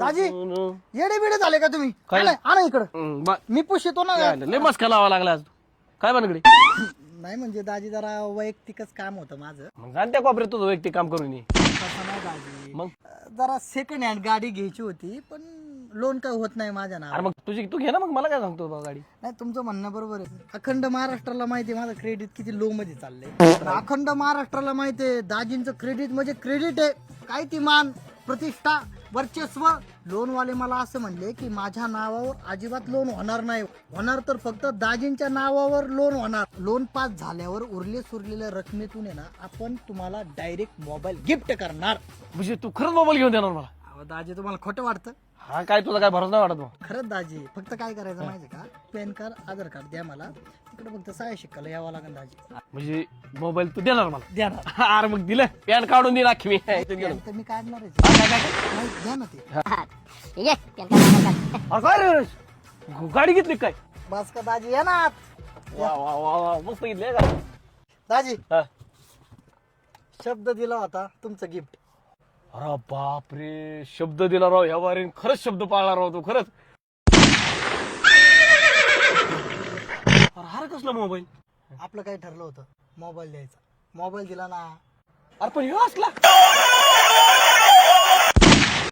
दाजी येडे बिडे झाले का तुम्ही काय? आणा इकडं मी पुश येतो ना लय मस्का लावा लागला आज काय बनगडी नाही म्हणजे दाजी जरा वैयक्तिकच काम होतं माझं मग जाण त्या कोपऱ्यात तुझं व्यक्ती काम करून ये. तसं नाही दाजी मग जरा सेकंड हँड गाडी घ्यायची होती पण लोन काय होत नाही माझ्या अरे नावावर. मग तुझी तू घे ना मग मला काय सांगतो बा गाडी नाही तुमचं म्हणणं बरोबर आहे. अखंड महाराष्ट्राला माहिती आहे माझं क्रेडिट किती लो मध्ये चाललंय. अखंड महाराष्ट्राला माहिती आहे दाजींचं क्रेडिट म्हणजे क्रेडिट आहे. काय ती मान प्रतिष्ठा वर्चस्व. लोनवाले मला असं म्हणले की माझ्या नावावर अजिबात लोन होणार नाही. होणार तर फक्त दाजींच्या नावावर लोन होणार. लोन पास झाल्यावर उरले सुरलेल्या रकमेतून आहे ना आपण तुम्हाला डायरेक्ट मोबाईल गिफ्ट करणार. म्हणजे तू खरंच मोबाईल घेऊन देणार मला अहो दाजी तुम्हाला खोटं वाटतं. हा काय तुला काय भरोसा नाही वाटत मग खरंच दाजी फक्त काय करायचं माहिती का पॅन कार्ड आधार कार्ड द्या मला तिकडे फक्त सहाय्य शिकायला यावं लागेल दाजी. म्हणजे मोबाईल तू देणार मला द्या ना. अरे मग दिलं पॅन काढून दे राखी मी पॅन तर मी काढणार आहे. नाही, द्या ना ते. ठीक आहे अरे काय रे गाडी घेतली काय बस का दाजी या ना आत. वा वा वा वा मस्त घेतली का दाजी हा. शब्द दिला होता तुमचं गिफ्ट. अरे बापरे शब्द दिला राव ह्या वारीन खरंच शब्द पाळला राव तू खरंच अरे हा रे कसला मोबाईल आपलं काय ठरलं होतं मोबाईल द्यायचा. मोबाईल दिला ना. अरे पण ह्यो असला